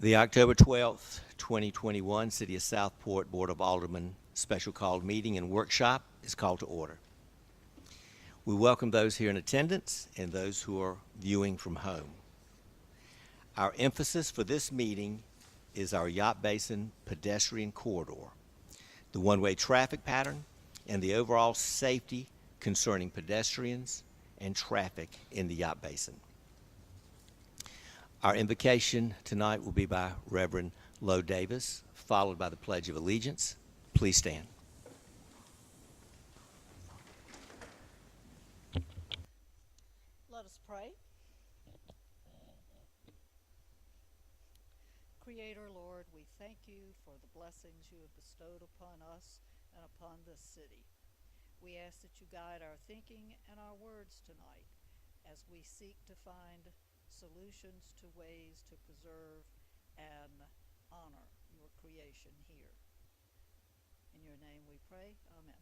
The October 12th, 2021 City of Southport Board of Aldermen special called meeting and workshop is called to order. We welcome those here in attendance and those who are viewing from home. Our emphasis for this meeting is our Yacht Basin Pedestrian Corridor, the one-way traffic pattern, and the overall safety concerning pedestrians and traffic in the Yacht Basin. Our invocation tonight will be by Reverend Lowe Davis, followed by the Pledge of Allegiance. Please stand. Let us pray. Creator, Lord, we thank you for the blessings you have bestowed upon us and upon this city. We ask that you guide our thinking and our words tonight as we seek to find solutions to ways to preserve and honor your creation here. In your name we pray, amen.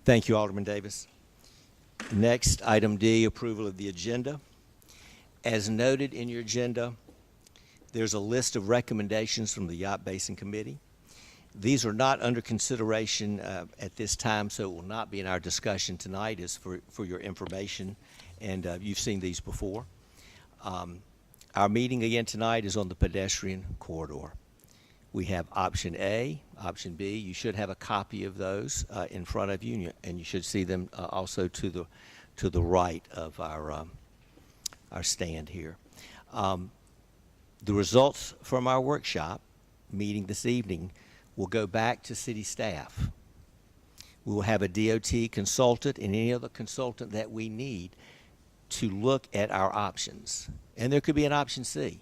Thank you, Alderman Davis. Next, item D, approval of the agenda. As noted in your agenda, there's a list of recommendations from the Yacht Basin Committee. These are not under consideration at this time, so it will not be in our discussion tonight. It's for your information, and you've seen these before. Our meeting again tonight is on the pedestrian corridor. We have option A, option B. You should have a copy of those in front of you, and you should see them also to the right of our stand here. The results from our workshop meeting this evening will go back to city staff. We will have a DOT consultant and any other consultant that we need to look at our options. And there could be an option C.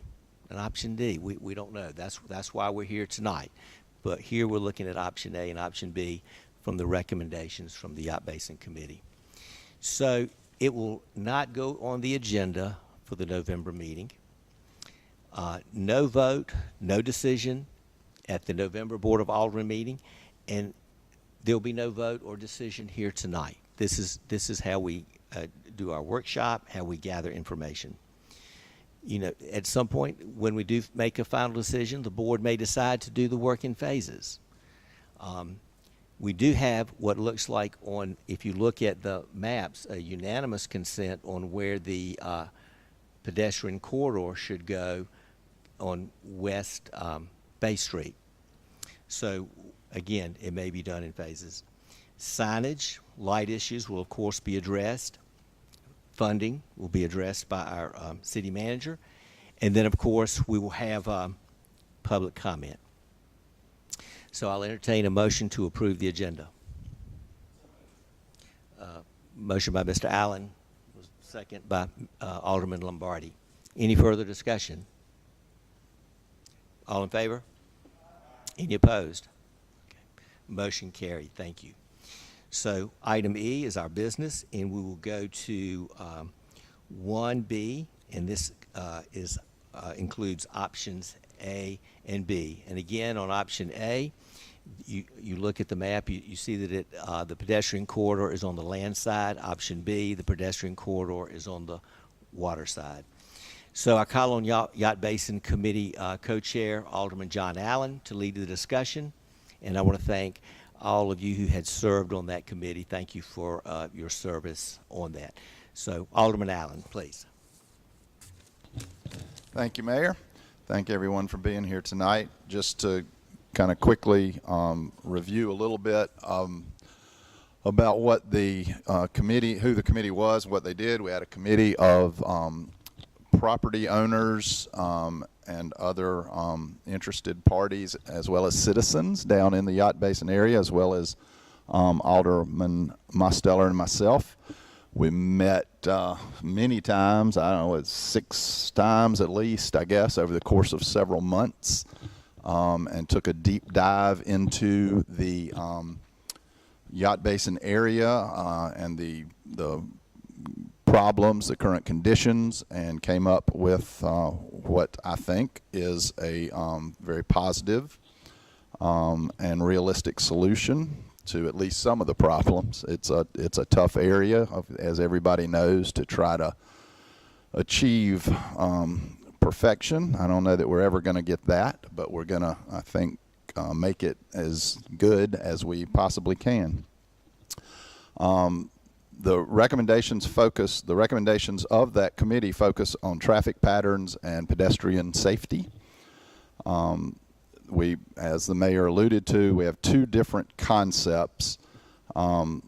An option D, we don't know. That's why we're here tonight. But here we're looking at option A and option B from the recommendations from the Yacht Basin Committee. So it will not go on the agenda for the November meeting. No vote, no decision at the November Board of Aldermen meeting, and there'll be no vote or decision here tonight. This is how we do our workshop, how we gather information. You know, at some point when we do make a final decision, the board may decide to do the work in phases. We do have what looks like on, if you look at the maps, a unanimous consent on where the pedestrian corridor should go on West Bay Street. So again, it may be done in phases. Signage, light issues will of course be addressed. Funding will be addressed by our city manager. And then, of course, we will have public comment. So I'll entertain a motion to approve the agenda. Motion by Mr. Allen, second by Alderman Lombardi. Any further discussion? All in favor? Any opposed? Okay. Motion carried. Thank you. So item E is our business, and we will go to 1B, and this includes options A and B. And again, on option A, you look at the map, you see that the pedestrian corridor is on the land side. Option B, the pedestrian corridor is on the water side. So I call on Yacht Basin Committee co-chair Alderman John Allen to lead the discussion, and I want to thank all of you who had served on that committee. Thank you for your service on that. So, Alderman Allen, please. Thank you, Mayor. Thank everyone for being here tonight. Just to kind of quickly review a little bit about what the who the committee was, what they did. We had a committee of property owners and other interested parties, as well as citizens down in the Yacht Basin area, as well as Alderman Mosteller and myself. We met many times, I don't know, it's 6 times at least, I guess, over the course of several months. and took a deep dive into the Yacht Basin area and the problems, the current conditions, and came up with what I think is a very positive and realistic solution to at least some of the problems. It's a tough area, as everybody knows, to try to achieve perfection. I don't know that we're ever going to get that, but we're going to, I think, make it as good as we possibly can. The recommendations of that committee focus on traffic patterns and pedestrian safety. As the mayor alluded to, we have two different concepts. The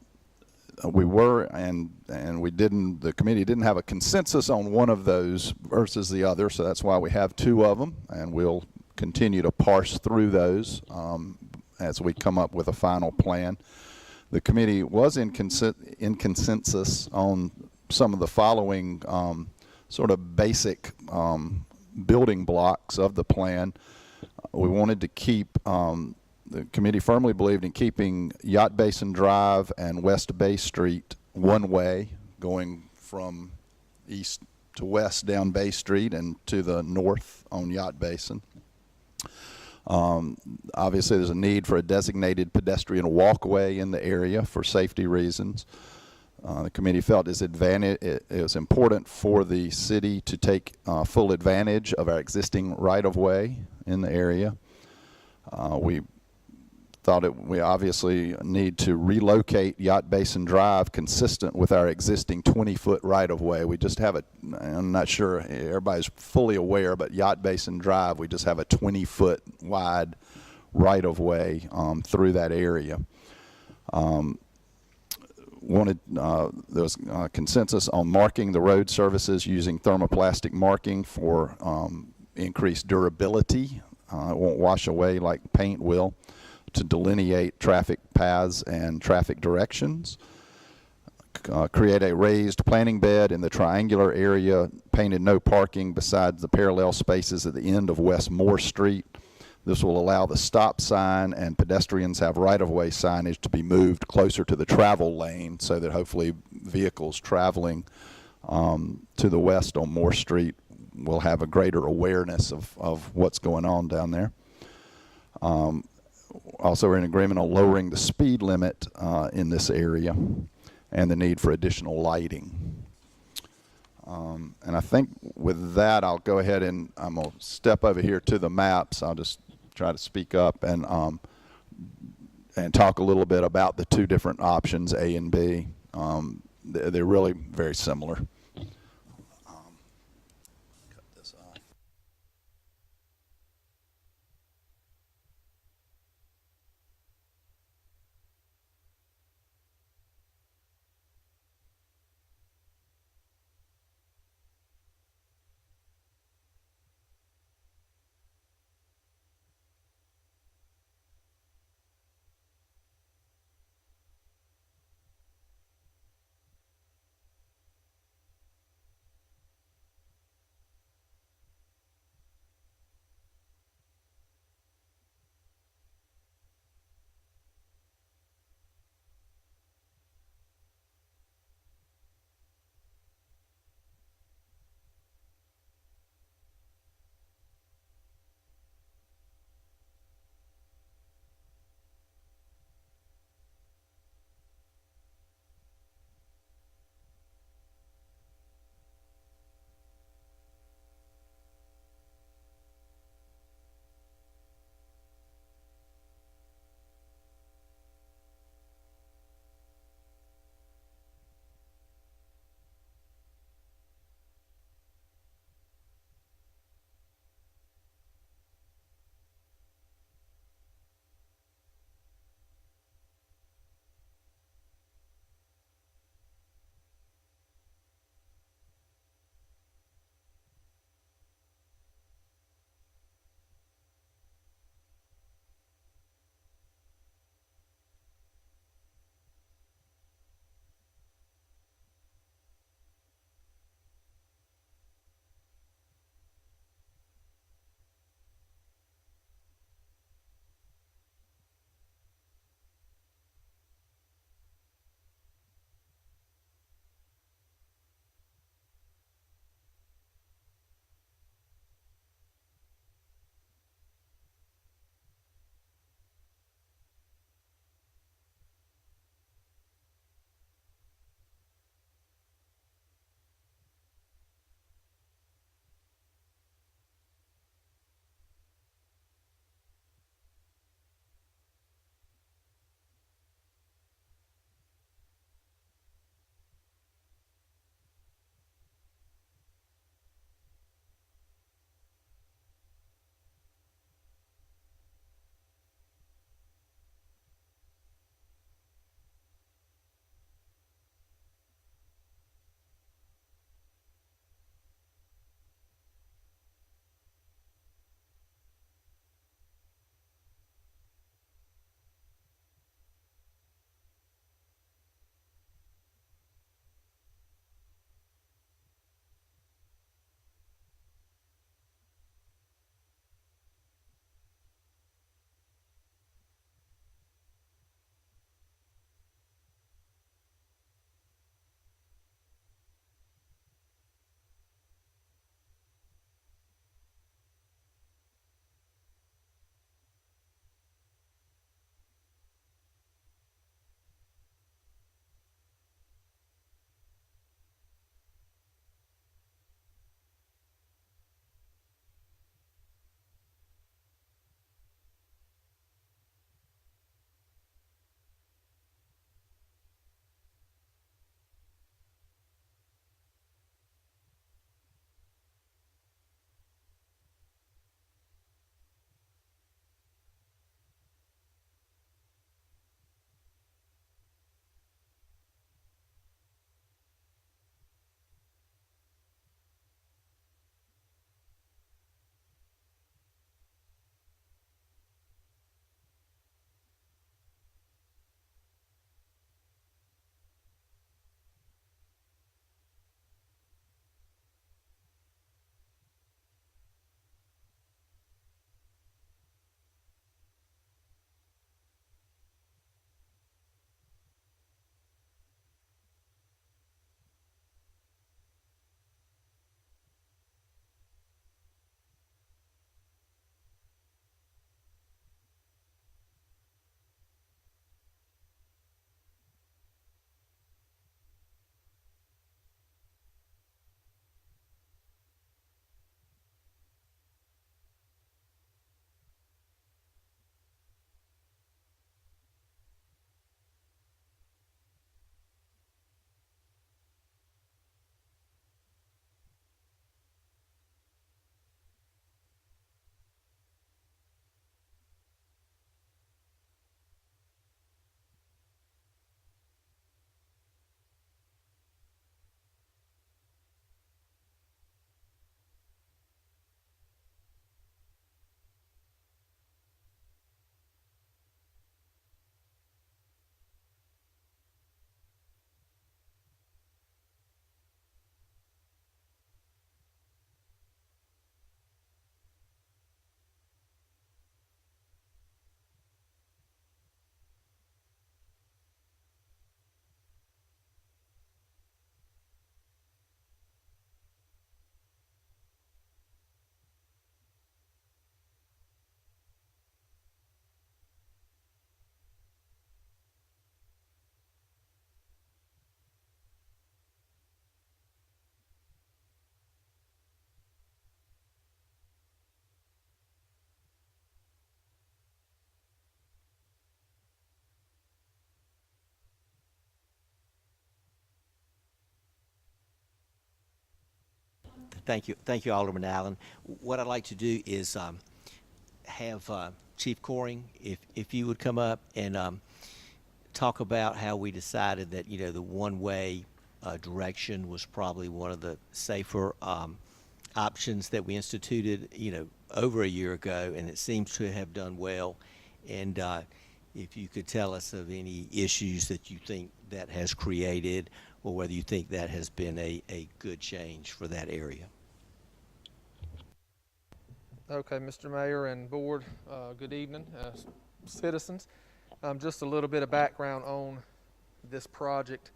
committee didn't have a consensus on one of those versus the other, so that's why we have two of them, and we'll continue to parse through those as we come up with a final plan. The committee was in consensus on some of the following sort of basic building blocks of the plan. We wanted to keep, the committee firmly believed in keeping Yacht Basin Drive and West Bay Street one way, going from east to west down Bay Street and to the north on Yacht Basin. Obviously, there's a need for a designated pedestrian walkway in the area for safety reasons. The committee felt it was important for the city to take full advantage of our existing right-of-way in the area. We thought we obviously need to relocate Yacht Basin Drive consistent with our existing 20-foot right-of-way. We just have I'm not sure everybody's fully aware, but Yacht Basin Drive, we just have a 20-foot wide right-of-way through that area. There was consensus on marking the road surfaces using thermoplastic marking for increased durability. It won't wash away like paint will, to delineate traffic paths and traffic directions. Create a raised planting bed in the triangular area, painted no parking besides the parallel spaces at the end of West Moore Street. This will allow the stop sign and pedestrians have right-of-way signage to be moved closer to the travel lane so that hopefully vehicles traveling to the west on Moore Street will have a greater awareness of what's going on down there. Also, we're in agreement on lowering the speed limit in this area and the need for additional lighting. And I think with that, I'll go ahead and I'm going to step over here to the maps. I'll just try to speak up and talk a little bit about the two different options, A and B. They're really very similar. Cut this off. Thank you, Alderman Allen. What I'd like to do is have Chief Coring, if you would come up and talk about how we decided that, the one-way direction was probably one of the safer options that we instituted, over a year ago, and it seems to have done well. And if you could tell us of any issues that you think that has created, or whether you think that has been a good change for that area. Okay, Mr. Mayor and Board, good evening, citizens. Just a little bit of background on this project.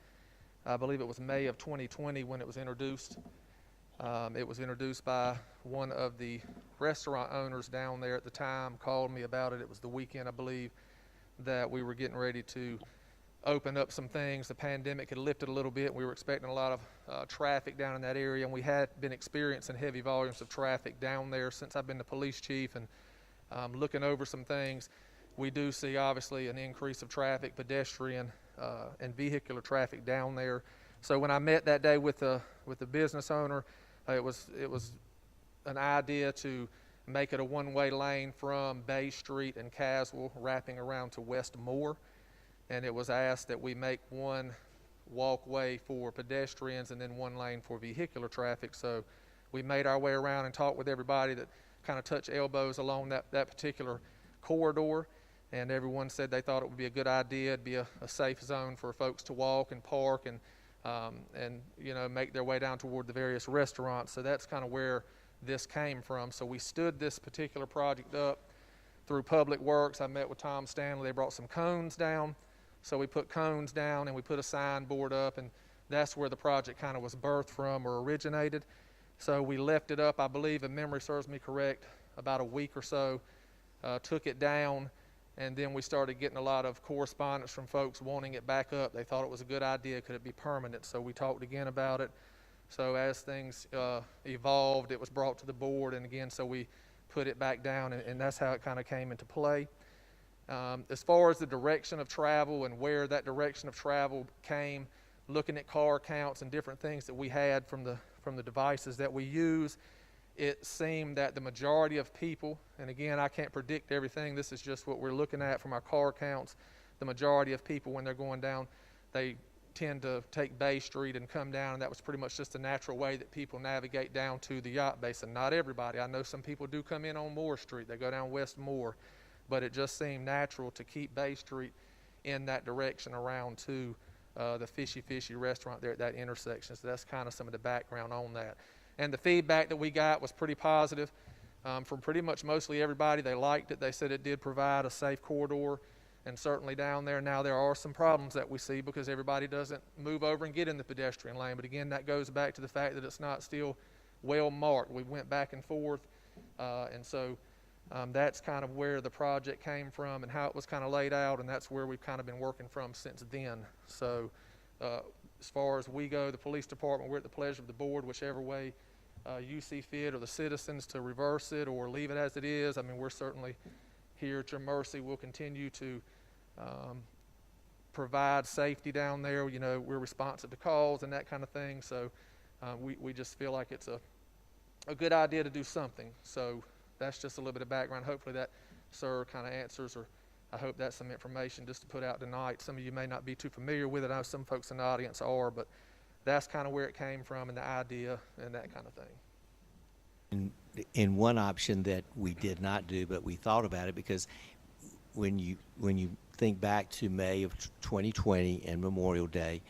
I believe it was May of 2020 when it was introduced. It was introduced by one of the restaurant owners down there at the time, called me about it. It was the weekend, I believe, that we were getting ready to open up some things. The pandemic had lifted a little bit. We were expecting a lot of traffic down in that area, and we had been experiencing heavy volumes of traffic down there since I've been the police chief. And looking over some things, we do see obviously an increase of traffic, pedestrian and vehicular traffic down there. So when I met that day with the business owner, it was an idea to make it a one-way lane from Bay Street and Caswell, wrapping around to West Moore. And it was asked that we make one walkway for pedestrians and then one lane for vehicular traffic. So we made our way around and talked with everybody that kind of touched elbows along that particular corridor. And everyone said they thought it would be a good idea. It'd be a safe zone for folks to walk and park and make their way down toward the various restaurants. So that's kind of where this came from. So we stood this particular project up through Public Works. I met with Tom Stanley. They brought some cones down. So we put cones down and we put a signboard up, and that's where the project kind of was birthed from or originated. So we left it up, I believe, if memory serves me correct, about a week or so, took it down, and then we started getting a lot of correspondence from folks wanting it back up. They thought it was a good idea. Could it be permanent? So we talked again about it. So as things evolved, it was brought to the board, and again, so we put it back down, and that's how it kind of came into play. As far as the direction of travel and where that direction of travel came, looking at car counts and different things that we had from the devices that we use, it seemed that the majority of people, and again, I can't predict everything, this is just what we're looking at from our car counts, the majority of people when they're going down, they tend to take Bay Street and come down, and that was pretty much just a natural way that people navigate down to the Yacht Basin. Not everybody. I know some people do come in on Moore Street. They go down West Moore, but it just seemed natural to keep Bay Street in that direction around to the Fishy restaurant there at that intersection. So that's kind of some of the background on that. And the feedback that we got was pretty positive from pretty much mostly everybody. They liked it. They said it did provide a safe corridor. And certainly down there now there are some problems that we see because everybody doesn't move over and get in the pedestrian lane. But again, that goes back to the fact that it's not still well marked. We went back and forth, and so that's kind of where the project came from and how it was kind of laid out, and that's where we've kind of been working from since then. So as far as we go, the police department, we're at the pleasure of the board, whichever way you see fit, or the citizens to reverse it or leave it as it is. I mean, we're certainly here at your mercy. We'll continue to provide safety down there. You know, we're responsive to calls and that kind of thing. So we just feel like it's a good idea to do something. So that's just a little bit of background. Hopefully that, sir, kind of answers, or I hope that's some information just to put out tonight. Some of you may not be too familiar with it. I know some folks in the audience are, but that's kind of where it came from and the idea and that kind of thing. And one option that we did not do, but we thought about it, because when you think back to May of 2020 and Memorial Day,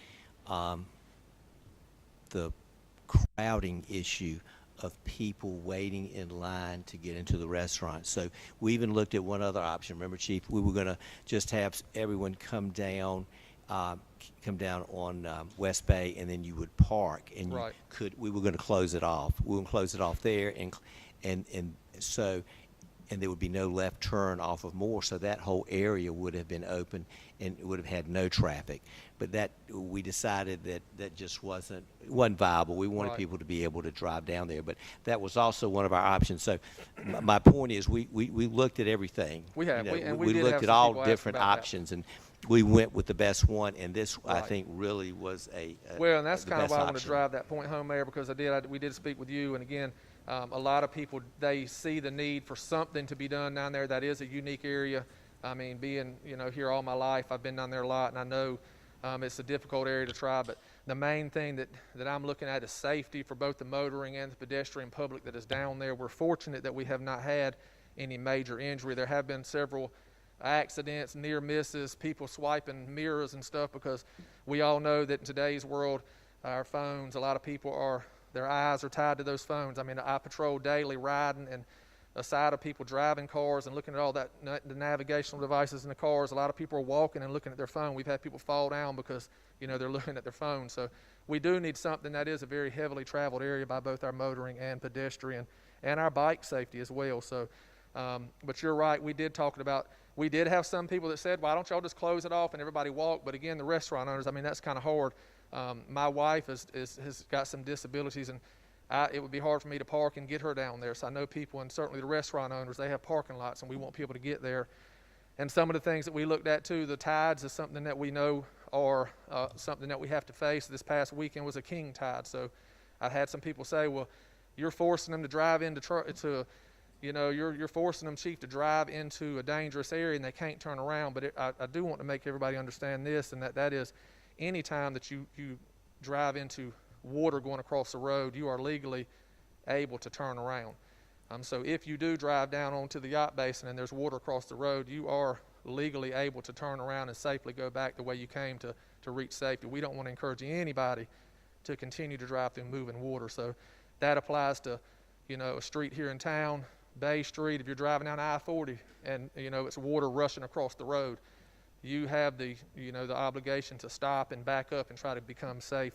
the crowding issue of people waiting in line to get into the restaurant. So we even looked at one other option. Remember, Chief, we were going to just have everyone come down on West Bay, and then you would park, and we were going to close it off. We were going to close it off there, and so and there would be no left turn off of Moore, so that whole area would have been open and would have had no traffic. But that, we decided that that just wasn't viable. We wanted Right. people to be able to drive down there, but that was also one of our options. So my point is, we looked at everything. We have. You know, We did looked have at some all people ask different about that. options, and we went with the best one, and this, I Right. think, really was Well, and that's the kind of best why I want to option. drive that point home, Mayor, because we did speak with you, and again, a lot of people, they see the need for something to be done down there. That is a unique area. I mean, being, here all my life, I've been down there a lot, and I know it's a difficult area to try, but the main thing that I'm looking at is safety for both the motoring and the pedestrian public that is down there. We're fortunate that we have not had any major injury. There have been several accidents, near misses, people swiping mirrors and stuff, because we all know that in today's world, our phones, a lot of people their eyes are tied to those phones. I mean, I patrol daily riding, and aside of people driving cars and looking at all the navigational devices in the cars, a lot of people are walking and looking at their phone. We've had people fall down because, they're looking at their phone. So we do need something. That is a very heavily traveled area by both our motoring and pedestrian and our bike safety as well. So, but you're right. We did have some people that said, why don't y'all just close it off and everybody walk? But again, the restaurant owners, I mean, that's kind of hard. My wife has got some disabilities, and it would be hard for me to park and get her down there. So I know people, and certainly the restaurant owners, they have parking lots, and we want people to get there. And some of the things that we looked at too, the tides is something that we know are something that we have to face. This past weekend was a king tide. So I had some people say, well, you're forcing them to drive you're forcing them, Chief, to drive into a dangerous area, and they can't turn around. But I do want to make everybody understand this, and that is, any time that you drive into water going across the road, you are legally able to turn around. So if you do drive down onto the Yacht Basin and there's water across the road, you are legally able to turn around and safely go back the way you came to reach safety. We don't want to encourage anybody to continue to drive through moving water. So that applies to, a street here in town, Bay Street. If you're driving down I-40 and, it's water rushing across the road, you have the obligation to stop and back up and try to become safe,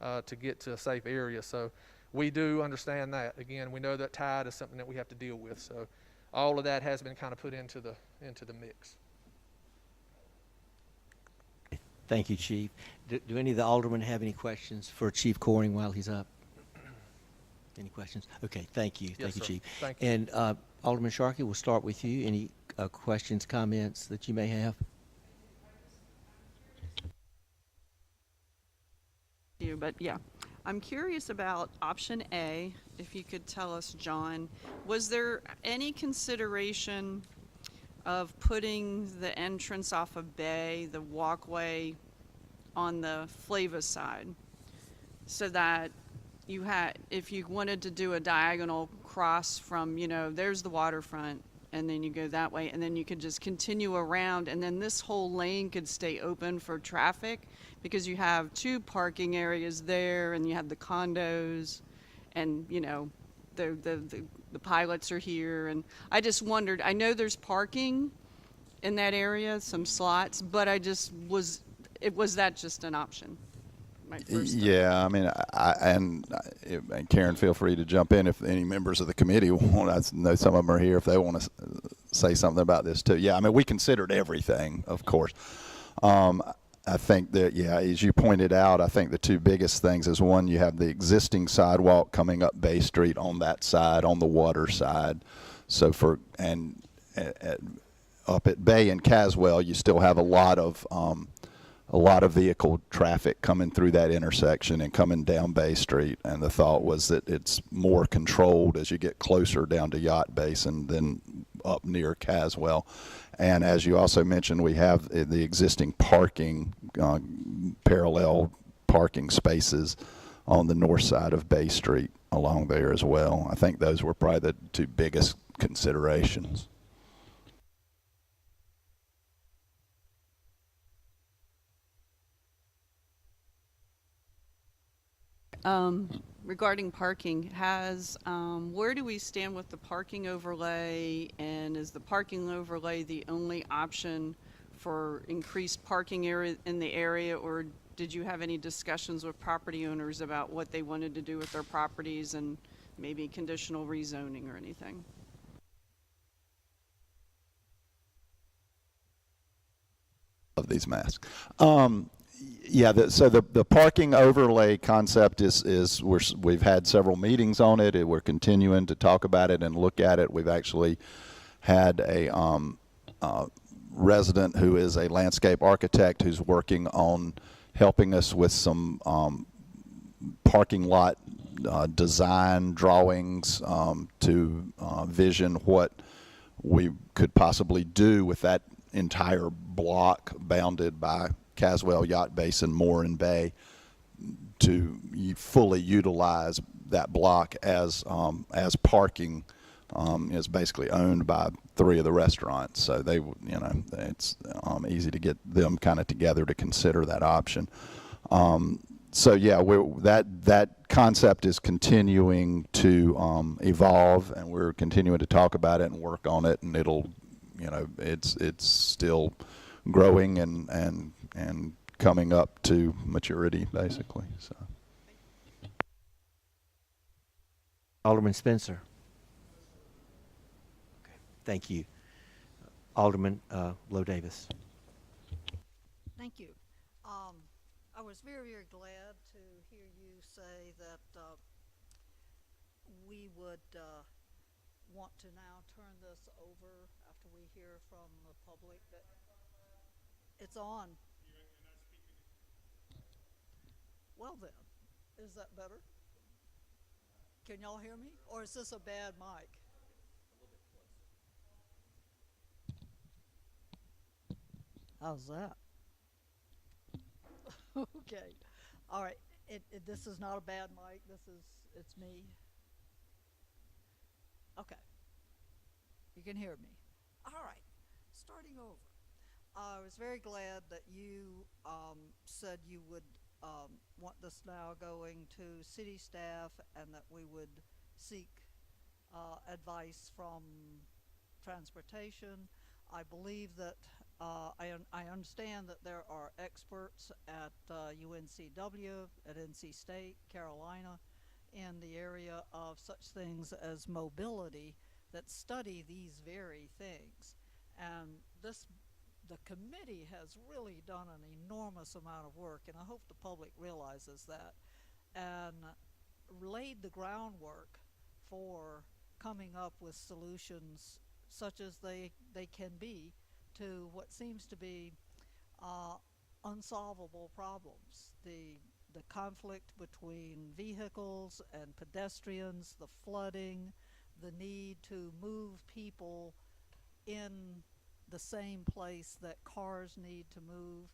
to get to a safe area. So we do understand that. Again, we know that tide is something that we have to deal with. So all of that has been kind of put into the mix. Thank you, Chief. Do any of the aldermen have any questions for Chief Coring while he's up? Any questions? Okay, thank you. Yes, Thank you, sir. Chief. Thank you. And Alderman Sharkey, we'll start with you. Any questions, comments that you may have? But yeah, I'm curious about option A. If you could tell us, John, was there any consideration of putting the entrance off of Bay, the walkway, on the Flava side, so that you had, if you wanted to do a diagonal cross from, there's the waterfront, and then you go that way, and then you could just continue around, and then this whole lane could stay open for traffic, because you have two parking areas there, and you have the condos, and the pilots are here, and I just wondered. I know there's parking in that area, some slots, but was that just an option? My first thought. Yeah, I mean, and Karen, feel free to jump in if any members of the committee want. I know some of them are here if they want to say something about this too. Yeah, I mean, we considered everything, of course. I think that, yeah, as you pointed out, I think the two biggest things is, one, you have the existing sidewalk coming up Bay Street on that side, on the water side. So up at Bay and Caswell, you still have a lot of vehicle traffic coming through that intersection and coming down Bay Street. And the thought was that it's more controlled as you get closer down to Yacht Basin than up near Caswell. And as you also mentioned, we have the existing parking, parallel parking spaces on the north side of Bay Street along there as well. I think those were probably the two biggest considerations. Regarding parking, where do we stand with the parking overlay, and is the parking overlay the only option for increased parking area in the area, or did you have any discussions with property owners about what they wanted to do with their properties and maybe conditional rezoning or anything? of these masks. Yeah, so the parking overlay concept is we've had several meetings on it. We're continuing to talk about it and look at it. We've actually had a resident who is a landscape architect who's working on helping us with some parking lot design drawings to vision what we could possibly do with that entire block bounded by Caswell, Yacht Basin, Moore, and Bay to fully utilize that block as parking. Is basically owned by 3 of the restaurants, so they, it's easy to get them kind of together to consider that option. So yeah, that concept is continuing to evolve, and we're continuing to talk about it and work on it, and it'll, it's still growing and coming up to maturity, basically. So. Alderman Spencer. Okay, thank you. Alderman Lowe Davis. Thank you. I was very, very glad to hear you say that we would want to now turn this over after we hear from the public that it's on. Well then, is that better? Can y'all hear me? Or is this a bad mic? How's that? Okay. All right. This is not a bad mic. It's me. Okay. You can hear me. All right. Starting over. I was very glad that you said you would want this now going to city staff and that we would seek advice from transportation. I believe that I understand that there are experts at UNCW, at NC State, Carolina, in the area of such things as mobility that study these very things. And the committee has really done an enormous amount of work, and I hope the public realizes that, and laid the groundwork for coming up with solutions such as they can be to what seems to be unsolvable problems. The conflict between vehicles and pedestrians, the flooding, the need to move people in the same place that cars need to move.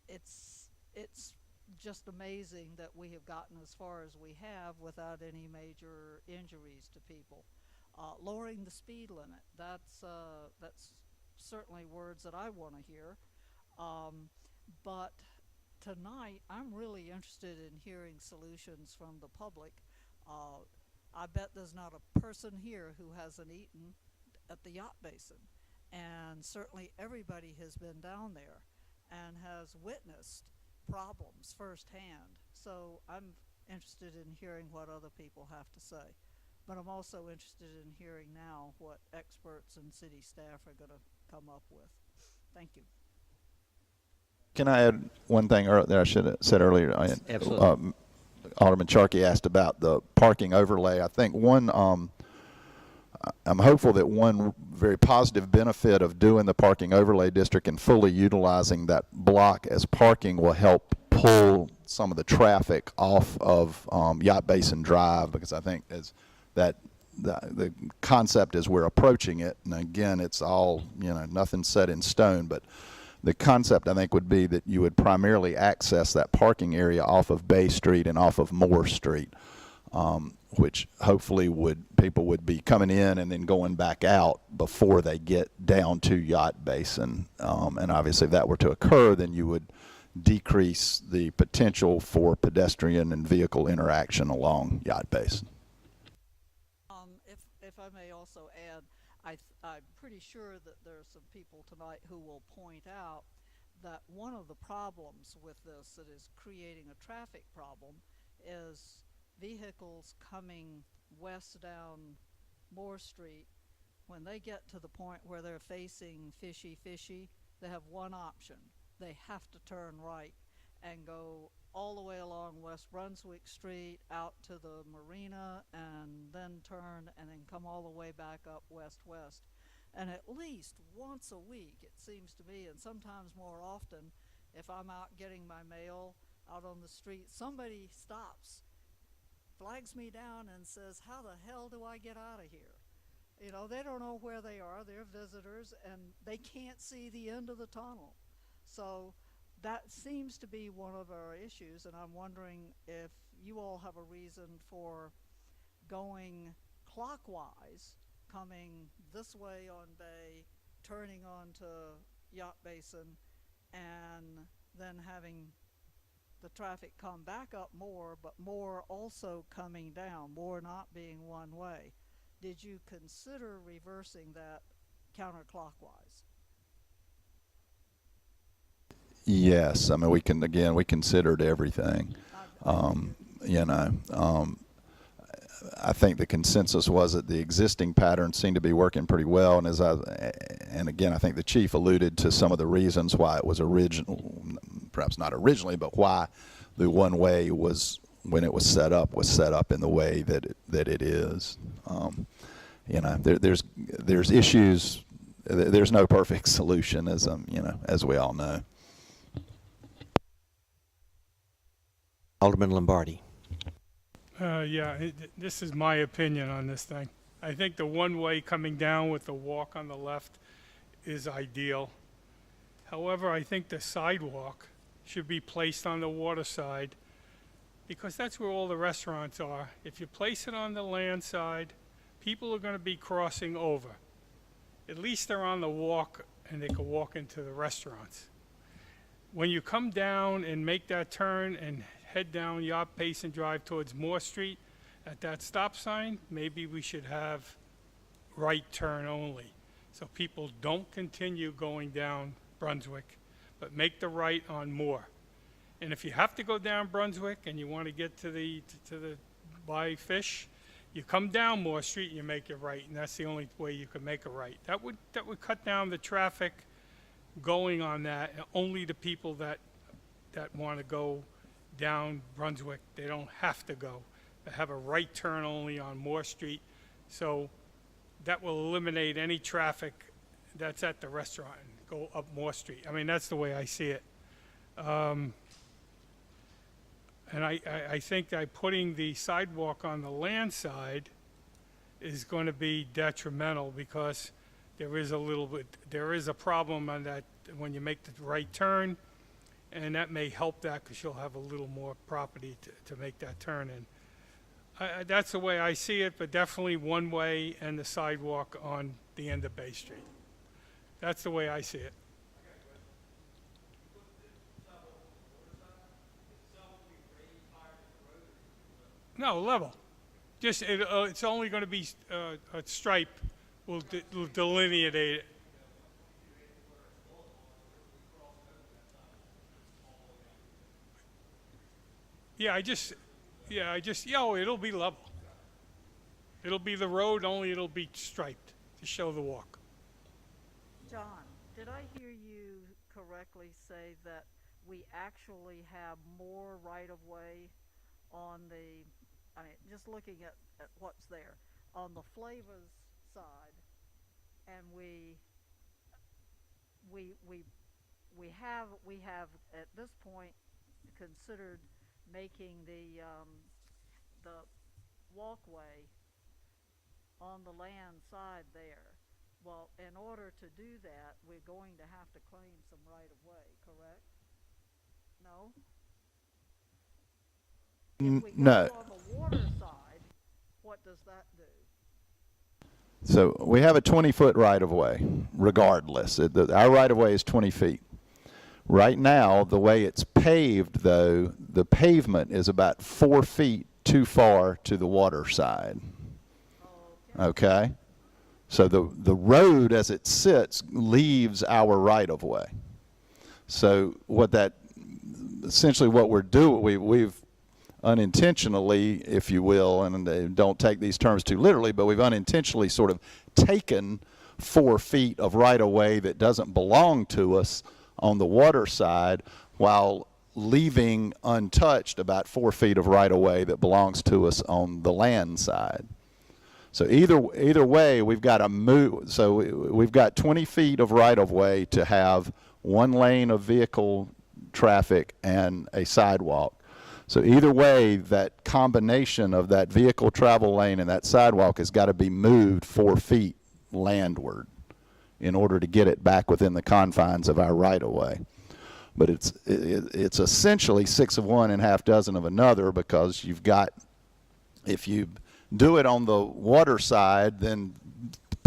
It's just amazing that we have gotten as far as we have without any major injuries to people. Lowering the speed limit, that's certainly words that I want to hear. But tonight, I'm really interested in hearing solutions from the public. I bet there's not a person here who hasn't eaten at the Yacht Basin, and certainly everybody has been down there and has witnessed problems firsthand. So I'm interested in hearing what other people have to say. But I'm also interested in hearing now what experts and city staff are going to come up with. Thank you. Can I add one thing that I should have said earlier? Absolutely. Alderman Sharkey asked about the parking overlay. I think I'm hopeful that one very positive benefit of doing the parking overlay district and fully utilizing that block as parking will help pull some of the traffic off of Yacht Basin Drive, because I think the concept as we're approaching it, and again, it's all, nothing's set in stone, but the concept, I think, would be that you would primarily access that parking area off of Bay Street and off of Moore Street, which hopefully people would be coming in and then going back out before they get down to Yacht Basin. And obviously, if that were to occur, then you would decrease the potential for pedestrian and vehicle interaction along Yacht Basin. If I may also add, I'm pretty sure that there are some people tonight who will point out that one of the problems with this that is creating a traffic problem is vehicles coming west down Moore Street. When they get to the point where they're facing Fishy, they have one option. They have to turn right and go all the way along West Brunswick Street out to the marina and then turn and then come all the way back up west. And at least once a week, it seems to me, and sometimes more often, if I'm out getting my mail out on the street, somebody stops, flags me down and says, how the hell do I get out of here? You know, they don't know where they are. They're visitors and they can't see the end of the tunnel. So that seems to be one of our issues, and I'm wondering if you all have a reason for going clockwise, coming this way on Bay, turning onto Yacht Basin, and then having the traffic come back up more, but more also coming down, more not being one way. Did you consider reversing that counterclockwise? Yes, I mean, we considered everything. You know, I think the consensus was that the existing pattern seemed to be working pretty well, and again, I think the chief alluded to some of the reasons why it was perhaps not originally, but why the one way was, when it was set up in the way that it is. You know, there's issues. There's no perfect solution, as you know, as we all know. Alderman Lombardi. This is my opinion on this thing. I think the one-way coming down with the walk on the left is ideal. However, I think the sidewalk should be placed on the water side because that's where all the restaurants are. If you place it on the land side, people are going to be crossing over. At least they're on the walk and they can walk into the restaurants. When you come down and make that turn and head down Yacht Basin Drive towards Moore Street, at that stop sign, maybe we should have right turn only. So people don't continue going down Brunswick, but make the right on Moore. And if you have to go down Brunswick and you want to get to the buy fish, you come down Moore Street and you make it right, and that's the only way you can make it right. That would cut down the traffic going on that, and only the people that want to go down Brunswick, they don't have to go. They have a right turn only on Moore Street, so that will eliminate any traffic that's at the restaurant and go up Moore Street. I mean, that's the way I see it. And I think that putting the sidewalk on the land side is going to be detrimental because there is a problem on that when you make the right turn, and that may help that because you'll have a little more property to make that turn in. That's the way I see it, but definitely one way and the sidewalk on the end of Bay Street. That's the way I see it. No, level. Just it's only going to be a stripe. Will delineate it. It'll be level. It'll be the road, only it'll be striped to show the walk. John, did I hear you correctly say that we actually have more right-of-way on the, I mean, just looking at what's there, on the Flavors side, and we have at this point considered making the walkway on the land side there. Well, in order to do that, we're going to have to claim some right-of-way, correct? No? If we No. go on the water side, what does that do? So we have a 20-foot right-of-way, regardless. Our right-of-way is 20 feet. Right now, the way it's paved, though, the pavement is about 4 feet too far to the water side. Okay? So the road as it sits leaves our right-of-way. So essentially what we're doing, we've unintentionally, if you will, and don't take these terms too literally, but we've unintentionally sort of taken 4 feet of right-of-way that doesn't belong to us on the water side, while leaving untouched about 4 feet of right-of-way that belongs to us on the land side. So either way, we've got to move. So we've got 20 feet of right-of-way to have 1 lane of vehicle traffic and a sidewalk. So either way, that combination of that vehicle travel lane and that sidewalk has got to be moved 4 feet landward in order to get it back within the confines of our right-of-way. But it's essentially 6 of one and half dozen of another, because you've got, if you do it on the water side, then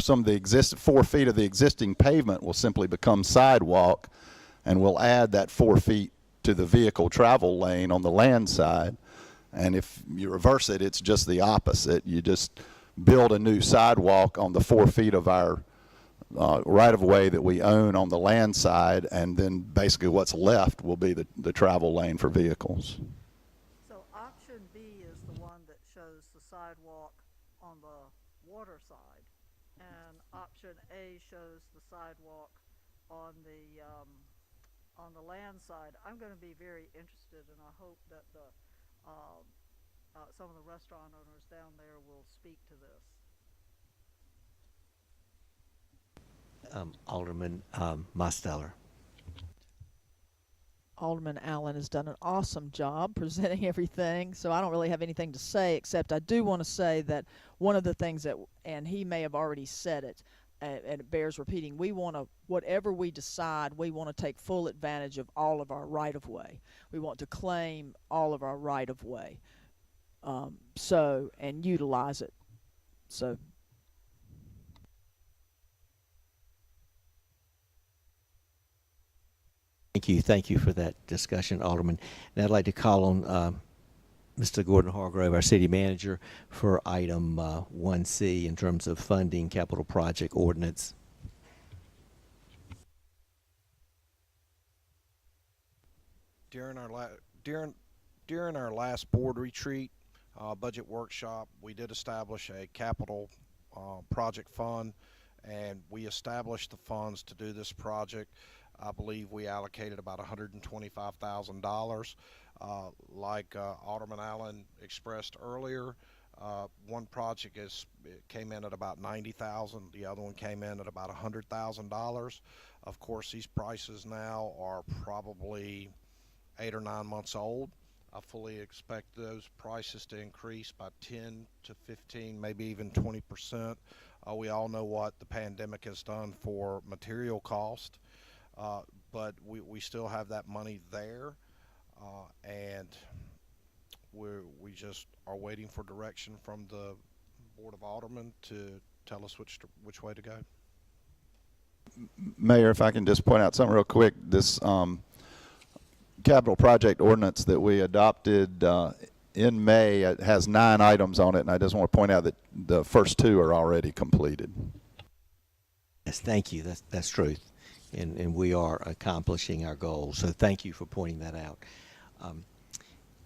some of the 4 feet of the existing pavement will simply become sidewalk, and we'll add that 4 feet to the vehicle travel lane on the land side. And if you reverse it, it's just the opposite. You just build a new sidewalk on the 4 feet of our right-of-way that we own on the land side, and then basically what's left will be the travel lane for vehicles. So option B is the one that shows the sidewalk on the water side, and option A shows the sidewalk on the land side. I'm going to be very interested, and I hope that some of the restaurant owners down there will speak to this. Alderman Mosteller. Alderman Allen has done an awesome job presenting everything, so I don't really have anything to say, except I do want to say that one of the things that, and he may have already said it, and it bears repeating, we want to, whatever we decide, we want to take full advantage of all of our right-of-way. We want to claim all of our right-of-way, and utilize it. So. Thank you for that discussion, Alderman. And I'd like to call on Mr. Gordon Hargrove, our city manager, for item 1C in terms of funding capital project ordinance. During our last board retreat, budget workshop, we did establish a capital project fund, and we established the funds to do this project. I believe we allocated about $125,000. Like Alderman Allen expressed earlier, one project came in at about $90,000. The other one came in at about $100,000. Of course, these prices now are probably 8 or 9 months old. I fully expect those prices to increase by 10 to 15, maybe even 20%. We all know what the pandemic has done for material cost. But we still have that money there, and we just are waiting for direction from the Board of Aldermen to tell us which way to go. Mayor, if I can just point out something real quick, this capital project ordinance that we adopted in May, it has 9 items on it, and I just want to point out that the first 2 are already completed. Yes, thank you. That's truth. And we are accomplishing our goals. So thank you for pointing that out.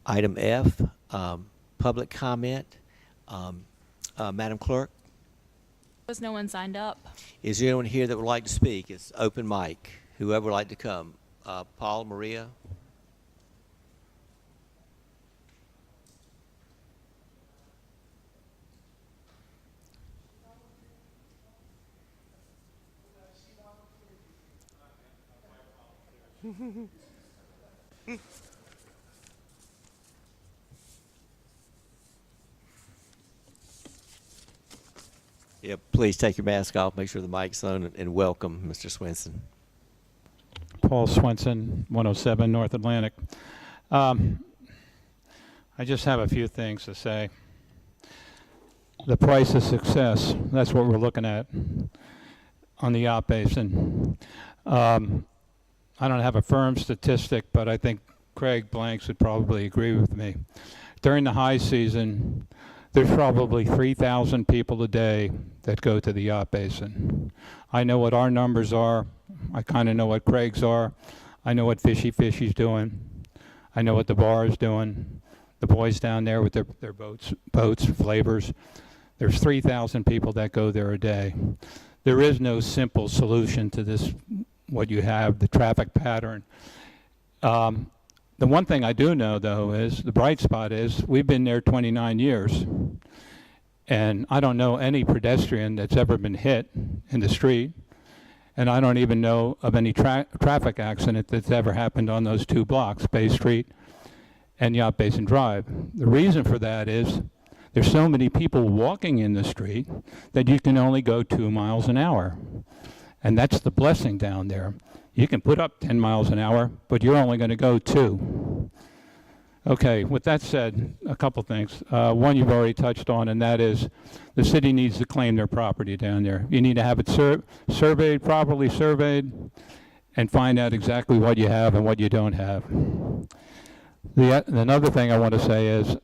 Item F, public comment. Madam Clerk? Was no one signed up? Is there anyone here that would like to speak? It's open mic. Whoever would like to come. Paul, Maria? Yeah, please take your mask off, make sure the mic's on, and welcome Mr. Swenson. Paul Swenson, 107 North Atlantic. I just have a few things to say. The price of success, that's what we're looking at on the Yacht Basin. I don't have a firm statistic, but I think Craig Blanks would probably agree with me. During the high season, there's probably 3,000 people a day that go to the Yacht Basin. I know what our numbers are. I kind of know what Craig's are. I know what Fishy Fishy's doing. I know what the bar is doing. The boys down there with their boats, flavors. There's 3,000 people that go there a day. there is no simple solution to this, what you have, the traffic pattern. The one thing I do know, though, is the bright spot is we've been there 29 years. And I don't know any pedestrian that's ever been hit in the street. And I don't even know of any traffic accident that's ever happened on those 2 blocks, Bay Street and Yacht Basin Drive. The reason for that is there's so many people walking in the street that you can only go 2 miles an hour. And that's the blessing down there. You can put up 10 miles an hour, but you're only going to go 2. Okay, with that said, a couple things. One you've already touched on, and that is the city needs to claim their property down there. You need to have it surveyed, properly surveyed, and find out exactly what you have and what you don't have. Another thing I want to say is,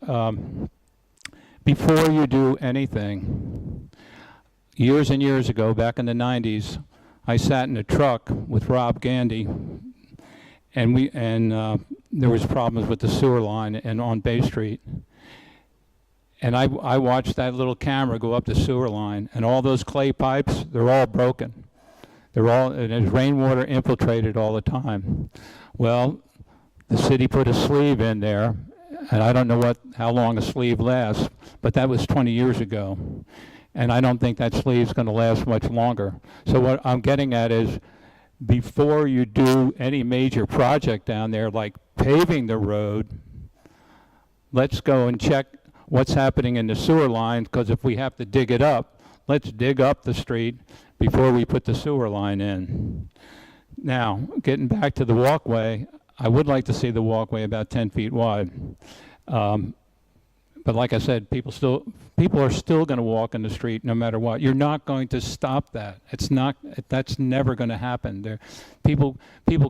before you do anything, years and years ago, back in the 90s, I sat in a truck with Rob Gandy, and there was problems with the sewer line and on Bay Street. And I watched that little camera go up the sewer line, and all those clay pipes, they're all broken. And there's rainwater infiltrated all the time. Well, the city put a sleeve in there, and I don't know how long a sleeve lasts, but that was 20 years ago. And I don't think that sleeve's going to last much longer. So what I'm getting at is, before you do any major project down there, like paving the road, let's go and check what's happening in the sewer line, because if we have to dig it up, let's dig up the street before we put the sewer line in. Now, getting back to the walkway, I would like to see the walkway about 10 feet wide. But like I said, people are still going to walk in the street no matter what. You're not going to stop that. That's never going to happen. People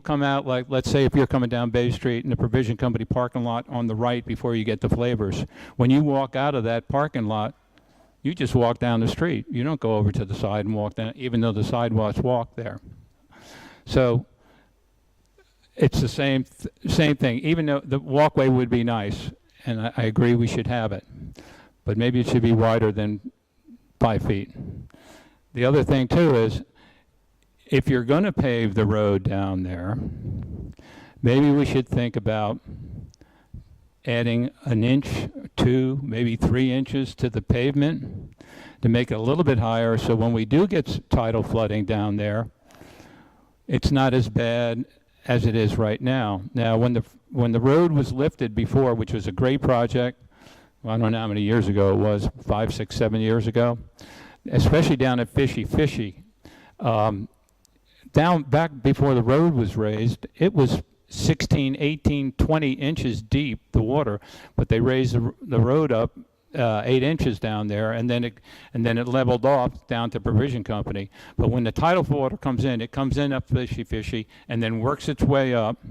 come out, like, let's say if you're coming down Bay Street in the Provision Company parking lot on the right before you get to Flavors. When you walk out of that parking lot, you just walk down the street. You don't go over to the side and walk down, even though the sidewalks walk there. So it's the same thing. Even though the walkway would be nice, and I agree we should have it, but maybe it should be wider than 5 feet. The other thing too is, if you're going to pave the road down there, maybe we should think about adding 1 inch, 2, maybe 3 inches to the pavement to make it a little bit higher, so when we do get tidal flooding down there, it's not as bad as it is right now. Now, when the road was lifted before, which was a great project, well, I don't know how many years ago it was, 5, 6, 7 years ago, especially down at Fishy. Down back before the road was raised, it was 16, 18, 20 inches deep, the water, but they raised the road up 8 inches down there, and then it leveled off down to Provision Company. But when the tidal water comes in, it comes in up Fishy, and then works its way up.